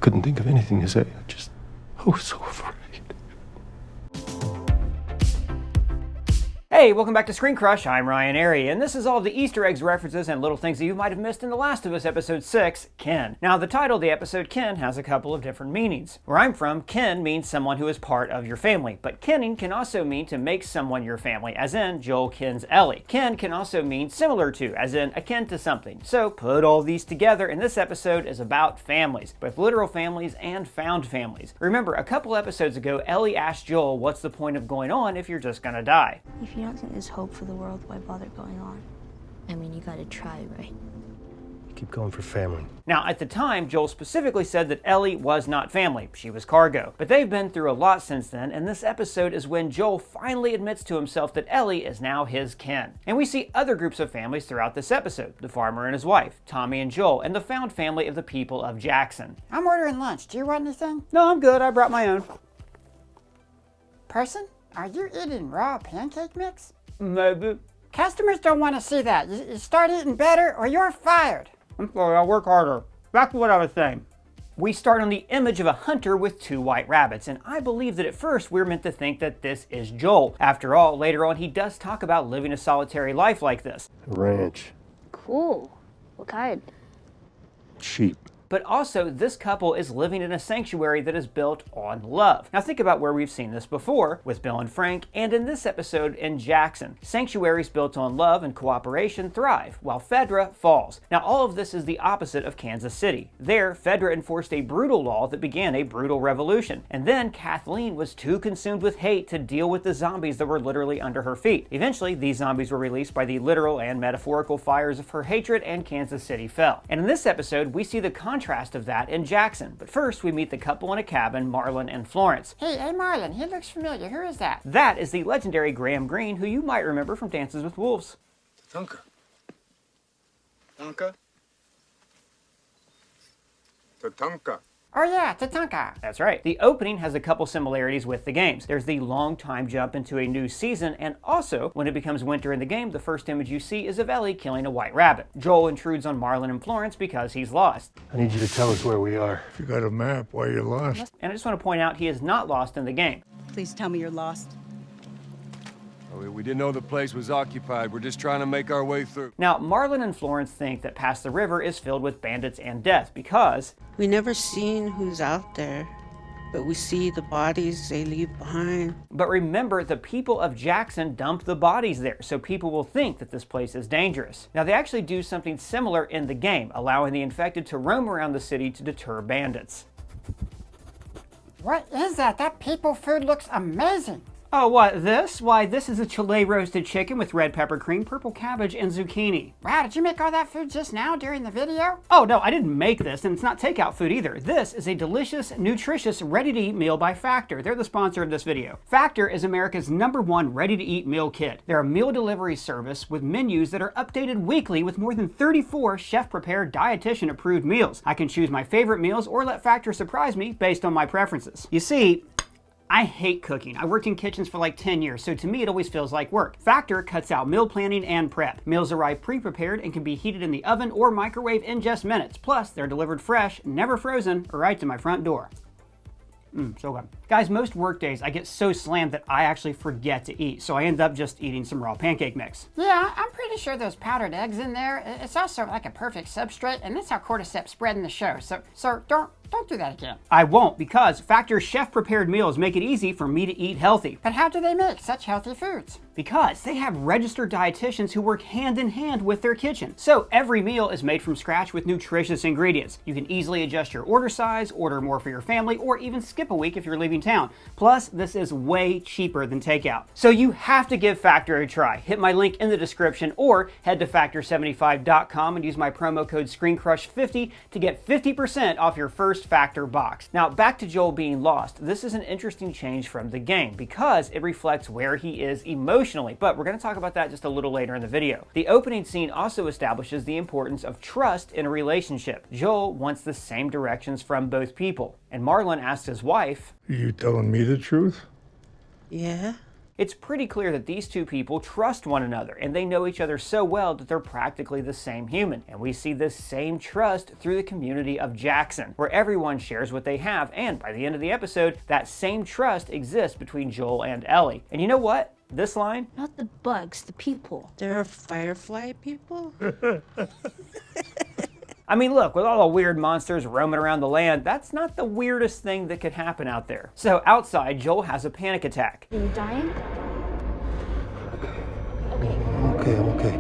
couldn't think of anything to say. I was so afraid. Hey, welcome back to ScreenCrush. I'm Ryan Airy, and this is all of the Easter eggs, references, and little things that you might have missed in The Last of Us Episode 6, Kin. Now, the title of the episode, Kin, has a couple of different meanings. Where I'm from, kin means someone who is part of your family, but kinning can also mean to make someone your family, as in Joel kins Ellie. Kin can also mean similar to, as in akin to something. So, put all these together, and this episode is about families, both literal families and found families. Remember, a couple episodes ago, Ellie asked Joel, what's the point of going on if you're just gonna die? If you don't think there's hope for the world, why bother going on? I mean, you gotta try, right? Keep going for family. Now, at the time, Joel specifically said that Ellie was not family. She was cargo. But they've been through a lot since then, and this episode is when Joel finally admits to himself that Ellie is now his kin. And we see other groups of families throughout this episode. The farmer and his wife, Tommy and Joel, and the found family of the people of Jackson. I'm ordering lunch. Do you want anything? No, I'm good. I brought my own. Person, are you eating raw pancake mix? Maybe. Customers don't want to see that. You start eating better or you're fired. I'm sorry, I'll work harder. Back to what I was saying. We start on the image of a hunter with two white rabbits, and I believe that at first we're meant to think that this is Joel. After all, later on he does talk about living a solitary life like this. A ranch. Cool. What kind? Sheep. But also, this couple is living in a sanctuary that is built on love. Now think about where we've seen this before, with Bill and Frank, and in this episode in Jackson. Sanctuaries built on love and cooperation thrive, while Fedra falls. Now all of this is the opposite of Kansas City. There, Fedra enforced a brutal law that began a brutal revolution. And then Kathleen was too consumed with hate to deal with the zombies that were literally under her feet. Eventually, these zombies were released by the literal and metaphorical fires of her hatred, and Kansas City fell. And in this episode, we see the contrast of that in Jackson. But first, we meet the couple in a cabin, Marlon and Florence. Hey, Marlon, he looks familiar. Who is that? That is the legendary Graham Greene, who you might remember from Dances with Wolves. Tatanka. Tatanka. Tatanka. Oh yeah, Tatanka. That's right. The opening has a couple similarities with the games. There's the long time jump into a new season, and also, when it becomes winter in the game, the first image you see is of Ellie killing a white rabbit. Joel intrudes on Marlon and Florence because he's lost. I need you to tell us where we are. If you got a map, why you lost? And I just want to point out he is not lost in the game. Please tell me you're lost. We didn't know the place was occupied. We're just trying to make our way through. Now, Marlon and Florence think that past the river is filled with bandits and death because we never seen who's out there, but we see the bodies they leave behind. But remember, the people of Jackson dumped the bodies there, so people will think that this place is dangerous. Now, they actually do something similar in the game, allowing the infected to roam around the city to deter bandits. What is that? That people food looks amazing. Oh, what, this? Why, this is a Chile roasted chicken with red pepper cream, purple cabbage, and zucchini. Wow, did you make all that food just now during the video? Oh, no, I didn't make this, and it's not takeout food either. This is a delicious, nutritious, ready-to-eat meal by Factor. They're the sponsor of this video. Factor is America's #1 ready-to-eat meal kit. They're a meal delivery service with menus that are updated weekly with more than 34 chef-prepared, dietitian-approved meals. I can choose my favorite meals or let Factor surprise me based on my preferences. You see, I hate cooking. I worked in kitchens for like 10 years, so to me it always feels like work. Factor cuts out meal planning and prep. Meals arrive pre-prepared and can be heated in the oven or microwave in just minutes. Plus, they're delivered fresh, never frozen, right to my front door. So good. Guys, most work days I get so slammed that I actually forget to eat, so I end up just eating some raw pancake mix. Yeah, I'm pretty sure those powdered eggs in there, it's also like a perfect substrate, and that's how cordyceps spread in the show. So don't do that again. I won't, because Factor's chef-prepared meals make it easy for me to eat healthy. But how do they make such healthy foods? Because they have registered dietitians who work hand in hand with their kitchen. So every meal is made from scratch with nutritious ingredients. You can easily adjust your order size, order more for your family, or even skip a week if you're leaving town. Plus, this is way cheaper than takeout. So you have to give Factor a try. Hit my link in the description or head to factor75.com and use my promo code ScreenCrush50 to get 50% off your first Factor box. Now, back to Joel being lost. This is an interesting change from the game because it reflects where he is emotionally, but we're going to talk about that just a little later in the video. The opening scene also establishes the importance of trust in a relationship. Joel wants the same directions from both people, and Marlon asks his wife, Are you telling me the truth? Yeah? It's pretty clear that these two people trust one another, and they know each other so well that they're practically the same human. And we see this same trust through the community of Jackson, where everyone shares what they have, and by the end of the episode, that same trust exists between Joel and Ellie. And you know what? This line? Not the bugs, the people. There are firefly people? I mean, look, with all the weird monsters roaming around the land, that's not the weirdest thing that could happen out there. So outside, Joel has a panic attack. Are you dying? Okay, I'm okay.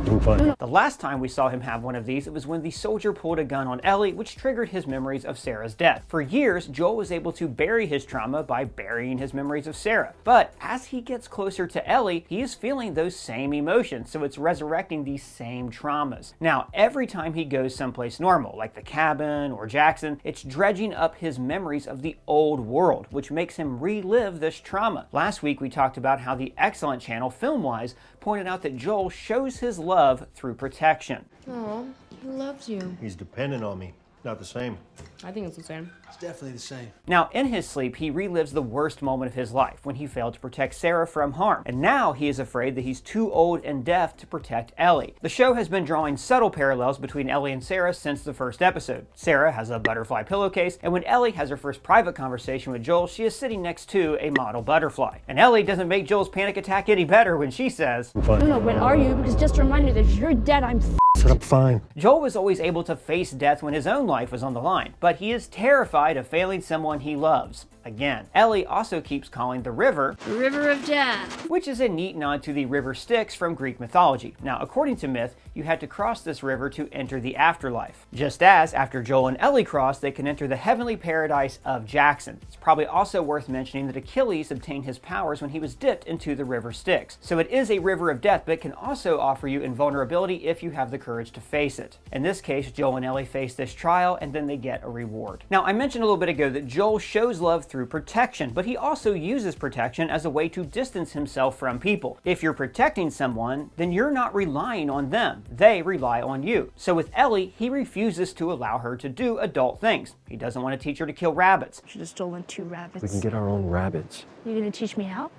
I'm fine. The last time we saw him have one of these, it was when the soldier pulled a gun on Ellie, which triggered his memories of Sarah's death. For years, Joel was able to bury his trauma by burying his memories of Sarah. But as he gets closer to Ellie, he is feeling those same emotions, so it's resurrecting these same traumas. Now, every time he goes someplace normal, like the cabin or Jackson, it's dredging up his memories of the old world, which makes him relive this trauma. Last week, we talked about how the Excellent channel, Filmwise, pointed out that Joel shows his love through protection. Oh, he loves you. He's dependent on me. Not the same. I think it's the same. It's definitely the same. Now, in his sleep, he relives the worst moment of his life, when he failed to protect Sarah from harm. And now he is afraid that he's too old and deaf to protect Ellie. The show has been drawing subtle parallels between Ellie and Sarah since the first episode. Sarah has a butterfly pillowcase, and when Ellie has her first private conversation with Joel, she is sitting next to a model butterfly. And Ellie doesn't make Joel's panic attack any better when she says, I'm fine. No, but are you? Because just a reminder that if you're dead, I'm Said I'm fine. Joel was always able to face death when his own life was on the line, but he is terrified of failing someone he loves. Again. Ellie also keeps calling the river the river of death. which is a neat nod to the river Styx from Greek mythology. Now, according to myth, you had to cross this river to enter the afterlife. Just as, after Joel and Ellie cross, they can enter the heavenly paradise of Jackson. It's probably also worth mentioning that Achilles obtained his powers when he was dipped into the river Styx. So it is a river of death, but it can also offer you invulnerability if you have the courage to face it. In this case, Joel and Ellie face this trial, and then they get a reward. Now, I mentioned a little bit ago that Joel shows love through protection, but he also uses protection as a way to distance himself from people. If you're protecting someone, then you're not relying on them. They rely on you. So with Ellie, he refuses to allow her to do adult things. He doesn't want to teach her to kill rabbits. Should have stolen 2 rabbits. We can get our own rabbits. You gonna teach me how?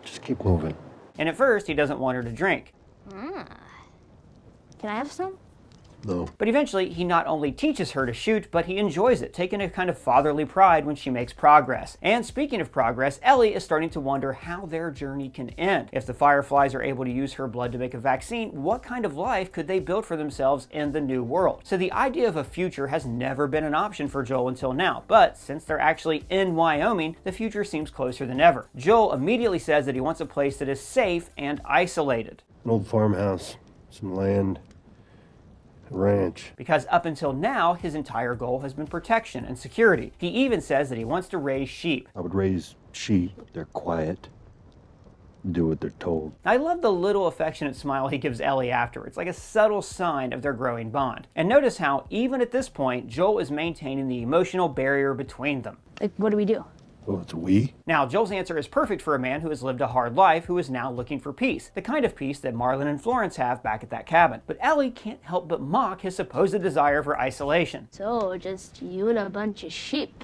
Just keep moving. And at first, he doesn't want her to drink. Can I have some? No. But eventually, he not only teaches her to shoot, but he enjoys it, taking a kind of fatherly pride when she makes progress. And speaking of progress, Ellie is starting to wonder how their journey can end. If the Fireflies are able to use her blood to make a vaccine, what kind of life could they build for themselves in the new world? So the idea of a future has never been an option for Joel until now, but since they're actually in Wyoming, the future seems closer than ever. Joel immediately says that he wants a place that is safe and isolated. An old farmhouse, some land, a ranch. Because up until now, his entire goal has been protection and security. He even says that he wants to raise sheep. I would raise sheep. They're quiet. Do what they're told. I love the little affectionate smile he gives Ellie after. It's like a subtle sign of their growing bond. And notice how, even at this point, Joel is maintaining the emotional barrier between them. Like, what do we do? Oh, it's we? Now, Joel's answer is perfect for a man who has lived a hard life, who is now looking for peace. The kind of peace that Marlon and Florence have back at that cabin. But Ellie can't help but mock his supposed desire for isolation. So, just you and a bunch of sheep.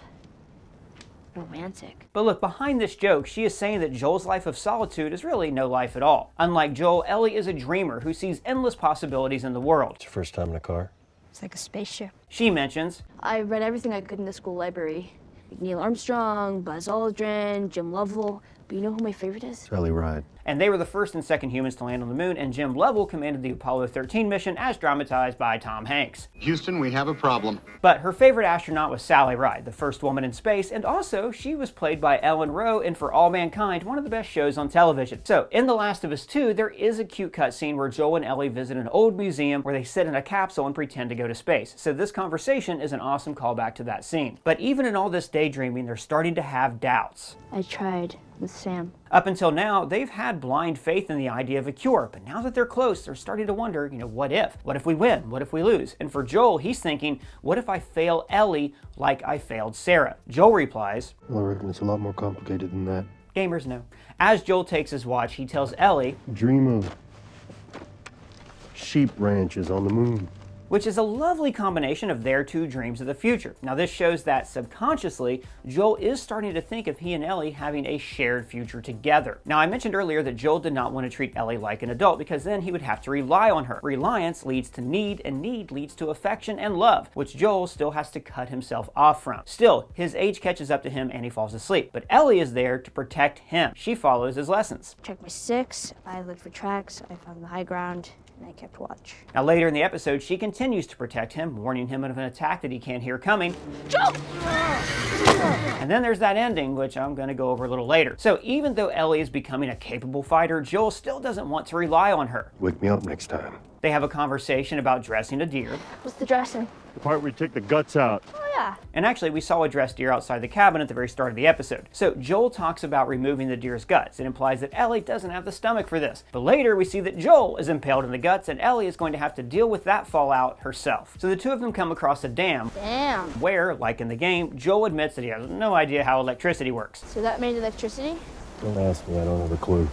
Romantic. But look, behind this joke, she is saying that Joel's life of solitude is really no life at all. Unlike Joel, Ellie is a dreamer who sees endless possibilities in the world. It's your first time in a car? It's like a spaceship. She mentions, I read everything I could in the school library. Like Neil Armstrong, Buzz Aldrin, Jim Lovell. But you know who my favorite is? Ellie Ride. and they were the first and second humans to land on the moon, and Jim Lovell commanded the Apollo 13 mission as dramatized by Tom Hanks. Houston, we have a problem. But her favorite astronaut was Sally Ride, the first woman in space, and also she was played by Ellen Rowe in For All Mankind, one of the best shows on television. So in The Last of Us 2, there is a cute cutscene where Joel and Ellie visit an old museum where they sit in a capsule and pretend to go to space. So this conversation is an awesome callback to that scene. But even in all this daydreaming, they're starting to have doubts. I tried with Sam. Up until now, they've had blind faith in the idea of a cure, but now that they're close, they're starting to wonder, what if? What if we win? What if we lose? And for Joel, he's thinking, what if I fail Ellie like I failed Sarah? Joel replies, Well, I reckon it's a lot more complicated than that. Gamers know. As Joel takes his watch, he tells Ellie, Dream of sheep ranches on the moon. which is a lovely combination of their two dreams of the future. Now this shows that subconsciously, Joel is starting to think of he and Ellie having a shared future together. Now I mentioned earlier that Joel did not want to treat Ellie like an adult because then he would have to rely on her. Reliance leads to need, and need leads to affection and love, which Joel still has to cut himself off from. Still, his age catches up to him and he falls asleep. But Ellie is there to protect him. She follows his lessons. Check my 6, I looked for tracks, I found the high ground, and I kept watch. Now later in the episode, she continues to protect him, warning him of an attack that he can't hear coming. Joel! And then there's that ending, which I'm going to go over a little later. So even though Ellie is becoming a capable fighter, Joel still doesn't want to rely on her. Wake me up next time. They have a conversation about dressing a deer. What's the dressing? The part where you take the guts out. Oh yeah. And actually, we saw a dressed deer outside the cabin at the very start of the episode. So Joel talks about removing the deer's guts. It implies that Ellie doesn't have the stomach for this. But later, we see that Joel is impaled in the guts, and Ellie is going to have to deal with that fallout herself. So the two of them come across a dam. Damn. Where, like in the game, Joel admits that he has no idea how electricity works. So that made electricity? Don't ask me, I don't have a clue.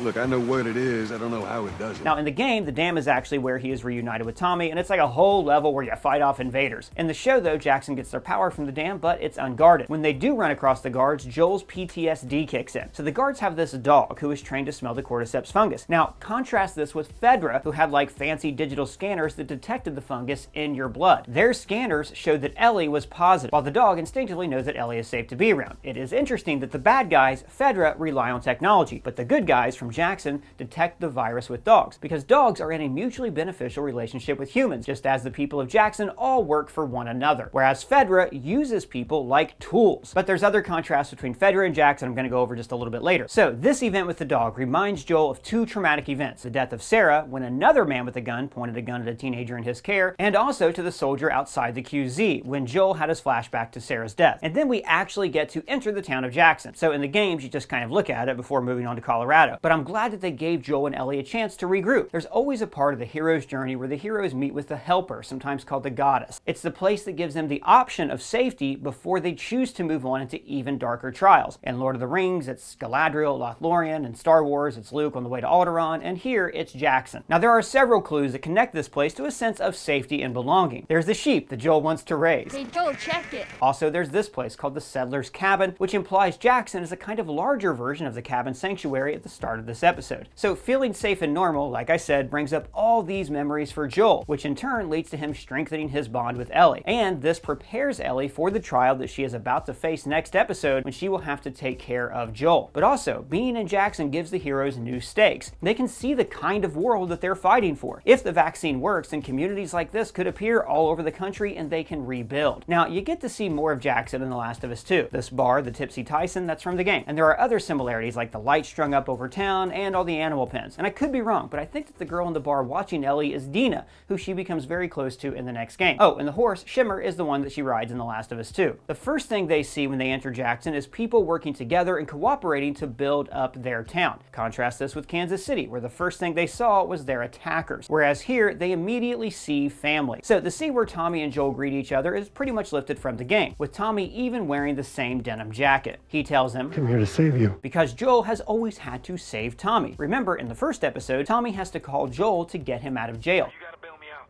Look, I know what it is. I don't know how it does it. Now, in the game, the dam is actually where he is reunited with Tommy, and it's like a whole level where you fight off invaders. In the show, though, Jackson gets their power from the dam, but it's unguarded. When they do run across the guards, Joel's PTSD kicks in. So the guards have this dog who is trained to smell the cordyceps fungus. Now, contrast this with Fedra, who had like fancy digital scanners that detected the fungus in your blood. Their scanners showed that Ellie was positive, while the dog instinctively knows that Ellie is safe to be around. It is interesting that the bad guys, Fedra, rely on technology, but the good guys from Jackson detect the virus with dogs, because dogs are in a mutually beneficial relationship with humans, just as the people of Jackson all work for one another, whereas Fedra uses people like tools. But there's other contrasts between Fedra and Jackson I'm going to go over just a little bit later. So this event with the dog reminds Joel of two traumatic events: the death of Sarah, when another man with a gun pointed a gun at a teenager in his care, and also to the soldier outside the QZ, when Joel had his flashback to Sarah's death. And then we actually get to enter the town of Jackson. So in the games, you just kind of look at it before moving on to Colorado. But I'm glad that they gave Joel and Ellie a chance to regroup. There's always a part of the hero's journey where the heroes meet with the helper, sometimes called the goddess. It's the place that gives them the option of safety before they choose to move on into even darker trials. In Lord of the Rings, it's Galadriel, Lothlorien. In Star Wars, it's Luke on the way to Alderaan, and here it's Jackson. Now there are several clues that connect this place to a sense of safety and belonging. There's the sheep that Joel wants to raise. Hey Joel, check it. Also, there's this place called the Settler's Cabin, which implies Jackson is a kind of larger version of the cabin sanctuary at the start of this episode. So feeling safe and normal, like I said, brings up all these memories for Joel, which in turn leads to him strengthening his bond with Ellie. And this prepares Ellie for the trial that she is about to face next episode, when she will have to take care of Joel. But also, being in Jackson gives the heroes new stakes. They can see the kind of world that they're fighting for. If the vaccine works, then communities like this could appear all over the country and they can rebuild. Now, you get to see more of Jackson in The Last of Us 2. This bar, the Tipsy Tyson, that's from the game. And there are other similarities like the lights strung up over town and all the animal pens. And I could be wrong, but I think that the girl in the bar watching Ellie is Dina, who she becomes very close to in the next game. Oh, and the horse, Shimmer, is the one that she rides in The Last of Us 2. The first thing they see when they enter Jackson is people working together and cooperating to build up their town. Contrast this with Kansas City, where the first thing they saw was their attackers, whereas here they immediately see family. So the scene where Tommy and Joel greet each other is pretty much lifted from the game, with Tommy even wearing the same denim jacket. He tells him, "I'm here to save you." Because Joel has always had to save Tommy. Remember, in the first episode, Tommy has to call Joel to get him out of jail.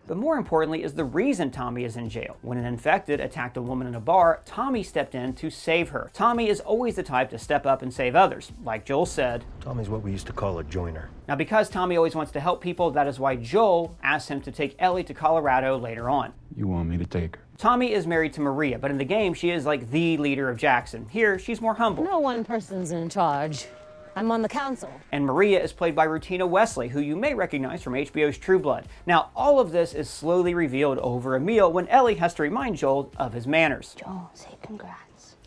But more importantly is the reason Tommy is in jail. When an infected attacked a woman in a bar, Tommy stepped in to save her. Tommy is always the type to step up and save others. Like Joel said, Tommy's what we used to call a joiner. Now because Tommy always wants to help people, that is why Joel asks him to take Ellie to Colorado later on. You want me to take her? Tommy is married to Maria, but in the game she is like the leader of Jackson. Here, she's more humble. No one person's in charge. I'm on the council. And Maria is played by Rutina Wesley, who you may recognize from HBO's True Blood. Now, all of this is slowly revealed over a meal when Ellie has to remind Joel of his manners. Joel, say congrats.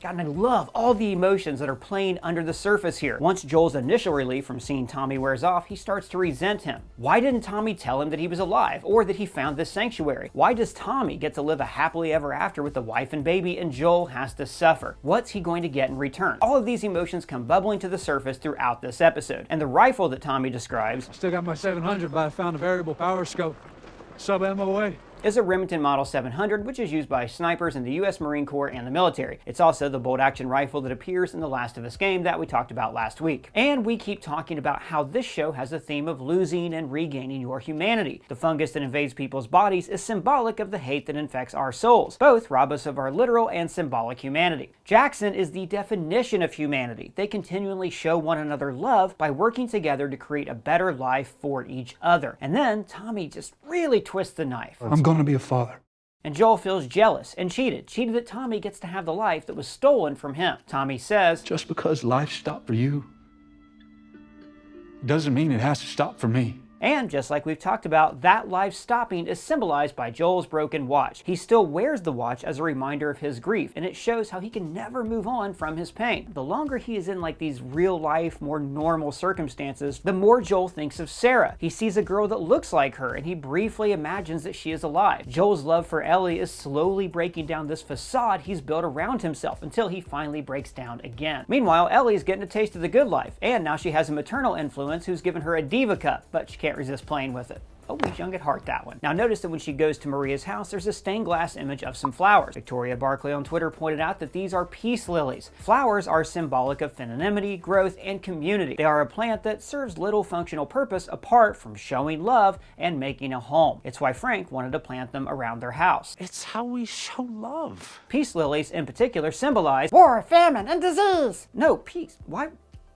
God, and I love all the emotions that are playing under the surface here. Once Joel's initial relief from seeing Tommy wears off, he starts to resent him. Why didn't Tommy tell him that he was alive, or that he found this sanctuary? Why does Tommy get to live a happily ever after with the wife and baby, and Joel has to suffer? What's he going to get in return? All of these emotions come bubbling to the surface throughout this episode. And the rifle that Tommy describes, Still got my 700, but I found a variable power scope. Sub MOA. is a Remington Model 700, which is used by snipers in the US Marine Corps and the military. It's also the bolt-action rifle that appears in the Last of Us game that we talked about last week. And we keep talking about how this show has a theme of losing and regaining your humanity. The fungus that invades people's bodies is symbolic of the hate that infects our souls. Both rob us of our literal and symbolic humanity. Jackson is the definition of humanity. They continually show one another love by working together to create a better life for each other. And then Tommy just really twists the knife. I'm gonna be a father. And Joel feels jealous and cheated that Tommy gets to have the life that was stolen from him. Tommy says, Just because life stopped for you doesn't mean it has to stop for me. and just like we've talked about, that life stopping is symbolized by Joel's broken watch. He still wears the watch as a reminder of his grief, and it shows how he can never move on from his pain. The longer he is in like these real life, more normal circumstances, the more Joel thinks of Sarah. He sees a girl that looks like her, and he briefly imagines that she is alive. Joel's love for Ellie is slowly breaking down this facade he's built around himself until he finally breaks down again. Meanwhile, Ellie's getting a taste of the good life, and now she has a maternal influence who's given her a diva cup, but she can't resist playing with it. Always young at heart, that one. Now notice that when she goes to Maria's house, there's a stained glass image of some flowers. Victoria Barclay on Twitter pointed out that these are peace lilies. Flowers are symbolic of femininity, growth, and community. They are a plant that serves little functional purpose apart from showing love and making a home. It's why Frank wanted to plant them around their house. It's how we show love. Peace lilies in particular symbolize war, famine, and disease. No, peace. Why?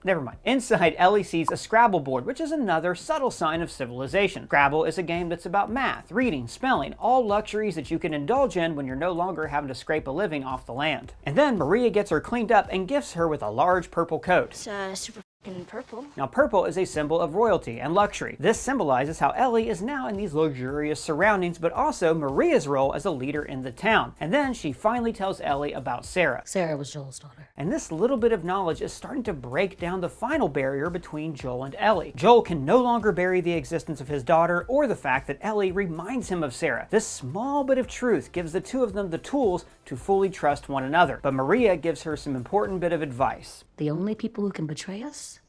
Never mind. Inside, Ellie sees a Scrabble board, which is another subtle sign of civilization. Scrabble is a game that's about math, reading, spelling, all luxuries that you can indulge in when you're no longer having to scrape a living off the land. And then Maria gets her cleaned up and gifts her with a large purple coat. It's super fucking purple. Now, purple is a symbol of royalty and luxury. This symbolizes how Ellie is now in these luxurious surroundings, but also Maria's role as a leader in the town. And then she finally tells Ellie about Sarah. Sarah was Joel's daughter. And this little bit of knowledge is starting to break down the final barrier between Joel and Ellie. Joel can no longer bury the existence of his daughter or the fact that Ellie reminds him of Sarah. This small bit of truth gives the two of them the tools to fully trust one another. But Maria gives her some important bit of advice. The only people who can betray us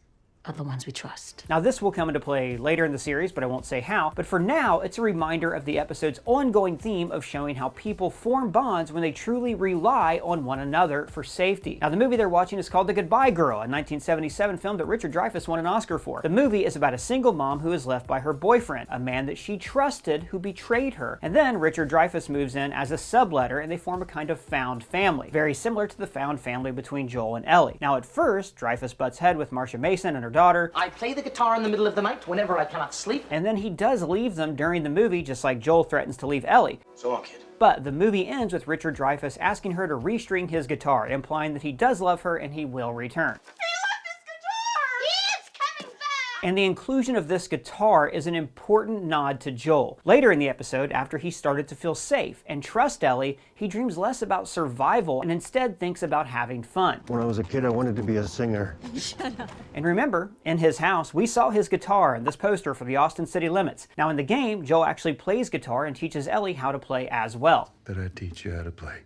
are the ones we trust. Now this will come into play later in the series, but I won't say how. But for now, it's a reminder of the episode's ongoing theme of showing how people form bonds when they truly rely on one another for safety. Now the movie they're watching is called The Goodbye Girl, a 1977 film that Richard Dreyfuss won an Oscar for. The movie is about a single mom who is left by her boyfriend, a man that she trusted who betrayed her. And then Richard Dreyfuss moves in as a subletter and they form a kind of found family, very similar to the found family between Joel and Ellie. Now at first, Dreyfuss butts head with Marcia Mason and her daughter. I play the guitar in the middle of the night whenever I cannot sleep. And then he does leave them during the movie, just like Joel threatens to leave Ellie. So long, kid. But the movie ends with Richard Dreyfuss asking her to restring his guitar, implying that he does love her and he will return. And the inclusion of this guitar is an important nod to Joel. Later in the episode, after he started to feel safe and trust Ellie, he dreams less about survival and instead thinks about having fun. When I was a kid, I wanted to be a singer. Shut up. And remember, in his house, we saw his guitar in this poster for the Austin City Limits. Now in the game, Joel actually plays guitar and teaches Ellie how to play as well. That I teach you how to play.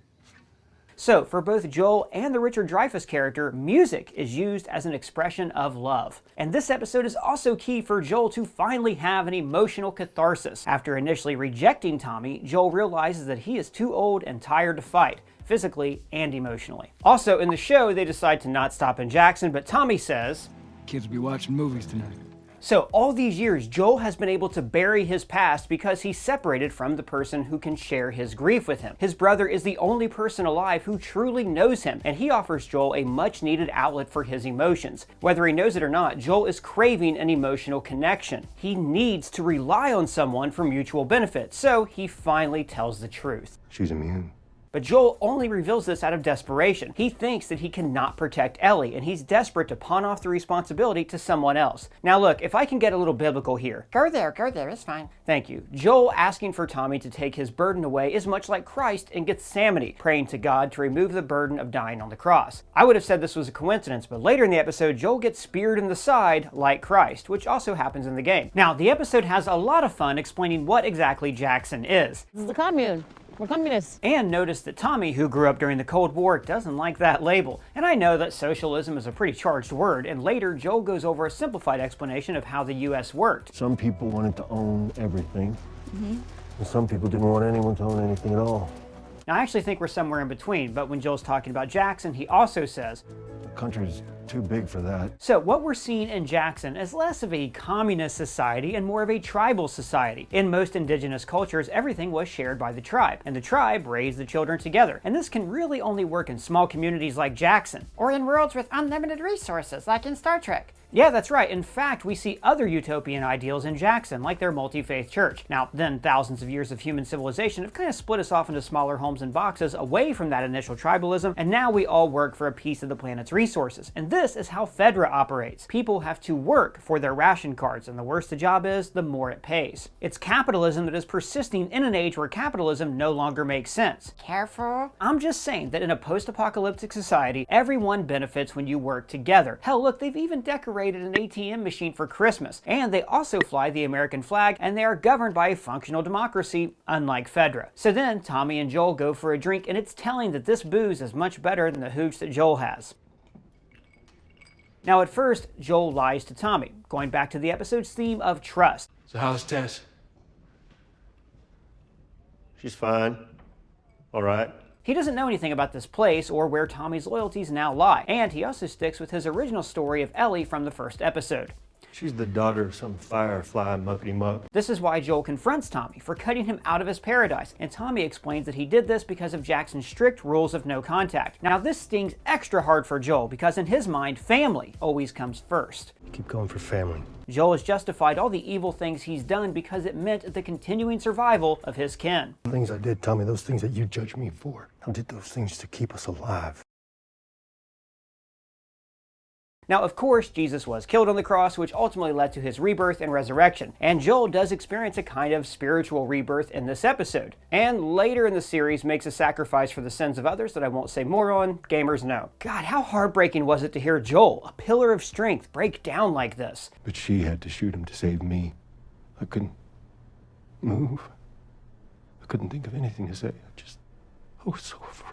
So, for both Joel and the Richard Dreyfuss character, music is used as an expression of love. And this episode is also key for Joel to finally have an emotional catharsis. After initially rejecting Tommy, Joel realizes that he is too old and tired to fight, physically and emotionally. Also, in the show, they decide to not stop in Jackson, but Tommy says, Kids will be watching movies tonight. so all these years, Joel has been able to bury his past because he's separated from the person who can share his grief with him. His brother is the only person alive who truly knows him, and he offers Joel a much needed outlet for his emotions. Whether he knows it or not, Joel is craving an emotional connection. He needs to rely on someone for mutual benefit, so he finally tells the truth. She's immune. But Joel only reveals this out of desperation. He thinks that he cannot protect Ellie, and he's desperate to pawn off the responsibility to someone else. Now look, if I can get a little biblical here. Go there, it's fine. Thank you. Joel asking for Tommy to take his burden away is much like Christ in Gethsemane, praying to God to remove the burden of dying on the cross. I would have said this was a coincidence, but later in the episode, Joel gets speared in the side like Christ, which also happens in the game. Now, the episode has a lot of fun explaining what exactly Jackson is. This is the commune. We're communists. And notice that Tommy, who grew up during the Cold War, doesn't like that label. And I know that socialism is a pretty charged word, and later Joel goes over a simplified explanation of how the US worked. Some people wanted to own everything. Some people didn't want anyone to own anything at all. Now, I actually think we're somewhere in between, but when Joel's talking about Jackson, he also says, The country's too big for that. so what we're seeing in Jackson is less of a communist society and more of a tribal society. In most indigenous cultures, everything was shared by the tribe, and the tribe raised the children together. And this can really only work in small communities like Jackson. Or in worlds with unlimited resources, like in Star Trek. Yeah, that's right. In fact, we see other utopian ideals in Jackson, like their multi-faith church. Now, then thousands of years of human civilization have kind of split us off into smaller homes and boxes away from that initial tribalism, and now we all work for a piece of the planet's resources. And this is how Fedra operates. People have to work for their ration cards, and the worse the job is, the more it pays. It's capitalism that is persisting in an age where capitalism no longer makes sense. Careful. I'm just saying that in a post-apocalyptic society, everyone benefits when you work together. Hell, look, they've even decorated an ATM machine for Christmas, and they also fly the American flag, and they are governed by a functional democracy, unlike Fedra. So then Tommy and Joel go for a drink, and it's telling that this booze is much better than the hooch that Joel has. Now, at first, Joel lies to Tommy, going back to the episode's theme of trust. So how's Tess? She's fine. All right. He doesn't know anything about this place or where Tommy's loyalties now lie, and he also sticks with his original story of Ellie from the first episode. She's the daughter of some firefly muckety-muck. This is why Joel confronts Tommy for cutting him out of his paradise, and Tommy explains that he did this because of Jackson's strict rules of no contact. Now, this stings extra hard for Joel because in his mind, family always comes first. Keep going for family. Joel has justified all the evil things he's done because it meant the continuing survival of his kin. The things I did, Tommy, those things that you judge me for. I did those things to keep us alive. Now, of course, Jesus was killed on the cross, which ultimately led to his rebirth and resurrection. And Joel does experience a kind of spiritual rebirth in this episode. And later in the series makes a sacrifice for the sins of others that I won't say more on. Gamers know. God, how heartbreaking was it to hear Joel, a pillar of strength, break down like this? But she had to shoot him to save me. I couldn't move. I couldn't think of anything to say. I was so afraid.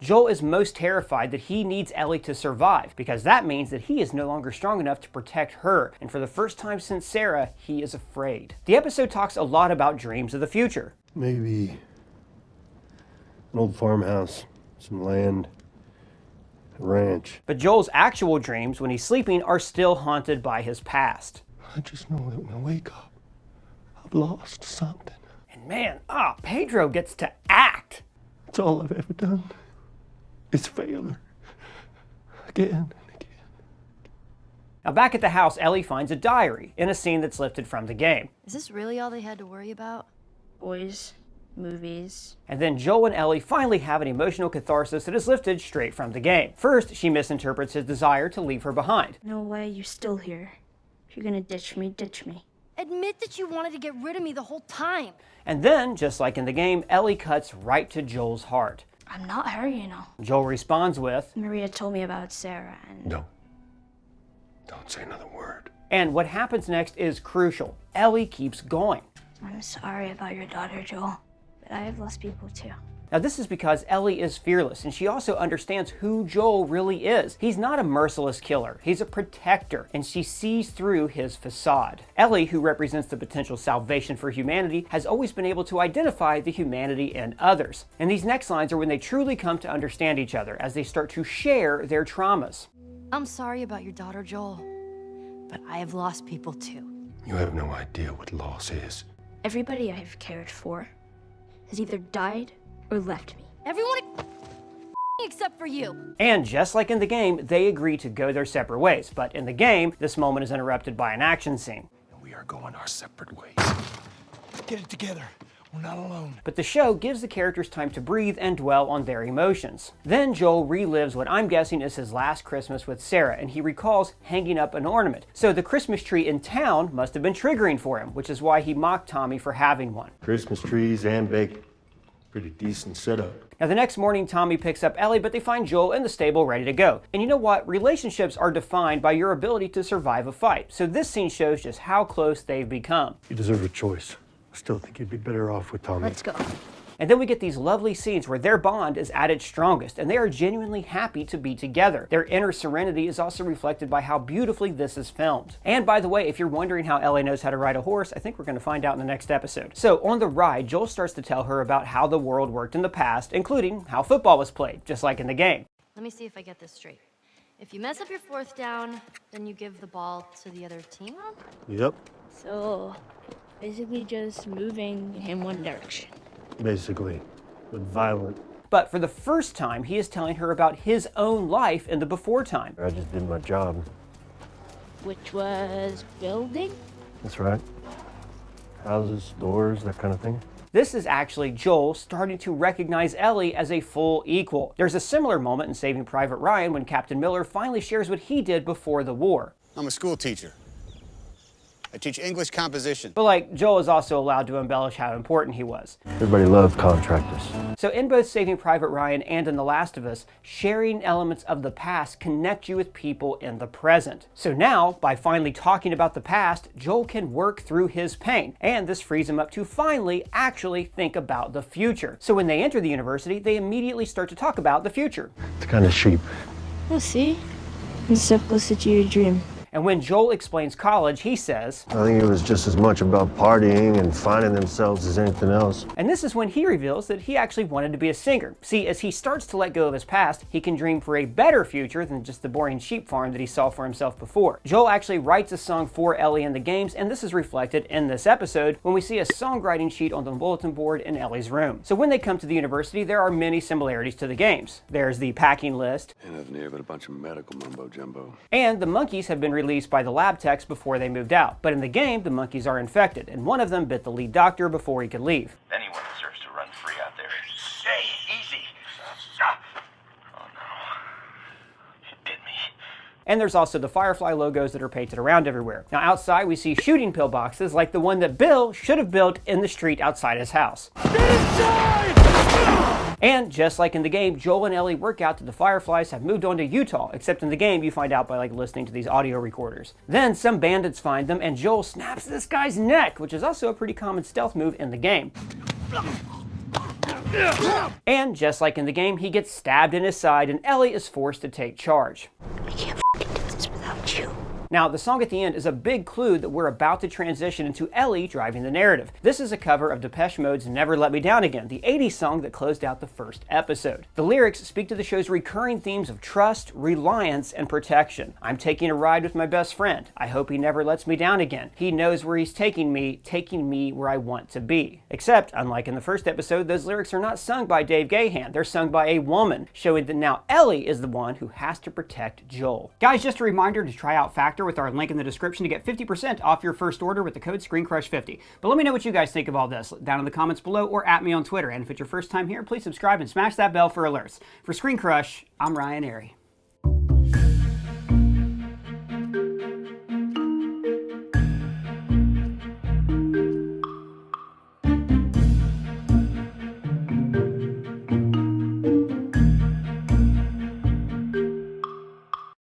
Joel is most terrified that he needs Ellie to survive, because that means that he is no longer strong enough to protect her, and for the first time since Sarah, he is afraid. The episode talks a lot about dreams of the future. Maybe an old farmhouse, some land, a ranch. But Joel's actual dreams when he's sleeping are still haunted by his past. I just know that when I wake up, I've lost something. And man, Pedro gets to act. It's all I've ever done. It's failure. Again and again. Now back at the house, Ellie finds a diary in a scene that's lifted from the game. Is this really all they had to worry about? Boys, movies. And then Joel and Ellie finally have an emotional catharsis that is lifted straight from the game. First, she misinterprets his desire to leave her behind. No way, you're still here. If you're gonna ditch me, ditch me. Admit that you wanted to get rid of me the whole time. And then, just like in the game, Ellie cuts right to Joel's heart. I'm not her, you know. Joel responds with, Maria told me about Sarah and... No. Don't say another word. And what happens next is crucial. Ellie keeps going. I'm sorry about your daughter, Joel, but I have lost people too. Now this is because Ellie is fearless, and she also understands who Joel really is. He's not a merciless killer, he's a protector, and she sees through his facade. Ellie, who represents the potential salvation for humanity, has always been able to identify the humanity in others. And these next lines are when they truly come to understand each other, as they start to share their traumas. I'm sorry about your daughter, Joel, but I have lost people too. You have no idea what loss is. Everybody I've cared for has either died or left me. Everyone except for you. And just like in the game, they agree to go their separate ways. But in the game, this moment is interrupted by an action scene. We are going our separate ways. Get it together. We're not alone. But the show gives the characters time to breathe and dwell on their emotions. Then Joel relives what I'm guessing is his last Christmas with Sarah, and he recalls hanging up an ornament. So the Christmas tree in town must have been triggering for him, which is why he mocked Tommy for having one. Christmas trees and bacon. Pretty decent setup. Now the next morning, Tommy picks up Ellie, but they find Joel in the stable ready to go. And you know what? Relationships are defined by your ability to survive a fight. So this scene shows just how close they've become. You deserve a choice. I still think you'd be better off with Tommy. Let's go. And then we get these lovely scenes where their bond is at its strongest, and they are genuinely happy to be together. Their inner serenity is also reflected by how beautifully this is filmed. And by the way, if you're wondering how Ellie knows how to ride a horse, I think we're going to find out in the next episode. So on the ride, Joel starts to tell her about how the world worked in the past, including how football was played, just like in the game. Let me see if I get this straight. If you mess up your fourth down, then you give the ball to the other team? Yep, So, basically just moving in one direction. basically, but violent. But for the first time, he is telling her about his own life in the before time. I just did my job. Which was building? That's right. Houses, doors, that kind of thing. This is actually Joel starting to recognize Ellie as a full equal. There's a similar moment in Saving Private Ryan when Captain Miller finally shares what he did before the war. I'm a school teacher. I teach English composition. But like, Joel is also allowed to embellish how important he was. Everybody loved contractors. So in both Saving Private Ryan and in The Last of Us, sharing elements of the past connect you with people in the present. So now, by finally talking about the past, Joel can work through his pain, and this frees him up to finally actually think about the future. So when they enter the university, they immediately start to talk about the future. It's kind of sheep. We'll see. It's so closer to your dream. And when Joel explains college, he says, I think it was just as much about partying and finding themselves as anything else. and this is when he reveals that he actually wanted to be a singer. See, as he starts to let go of his past, he can dream for a better future than just the boring sheep farm that he saw for himself before. Joel actually writes a song for Ellie in the games, and this is reflected in this episode when we see a songwriting sheet on the bulletin board in Ellie's room. So when they come to the university, there are many similarities to the games. There's the packing list, Ain't nothing here but a bunch of medical mumbo-jumbo. and the monkeys have been released by the lab techs before they moved out. But in the game, the monkeys are infected, and one of them bit the lead doctor before he could leave. Anyone deserves to run free out there. Hey, easy. Oh no. It bit me. And there's also the Firefly logos that are painted around everywhere. Now outside we see shooting pill boxes like the one that Bill should have built in the street outside his house. And just like in the game, Joel and Ellie work out that the Fireflies have moved on to Utah, except in the game you find out by like listening to these audio recorders. Then some bandits find them and Joel snaps this guy's neck, which is also a pretty common stealth move in the game. And just like in the game, he gets stabbed in his side and Ellie is forced to take charge. I can't do this without you. Now, the song at the end is a big clue that we're about to transition into Ellie driving the narrative. This is a cover of Depeche Mode's Never Let Me Down Again, the 80s song that closed out the first episode. The lyrics speak to the show's recurring themes of trust, reliance, and protection. I'm taking a ride with my best friend. I hope he never lets me down again. He knows where he's taking me where I want to be. Except, unlike in the first episode, those lyrics are not sung by Dave Gahan. They're sung by a woman, showing that now Ellie is the one who has to protect Joel. Guys, just a reminder to try out Factor with our link in the description to get 50% off your first order with the code ScreenCrush50. But let me know what you guys think of all this down in the comments below or at me on Twitter. And if it's your first time here, please subscribe and smash that bell for alerts. For ScreenCrush, I'm Ryan Airy.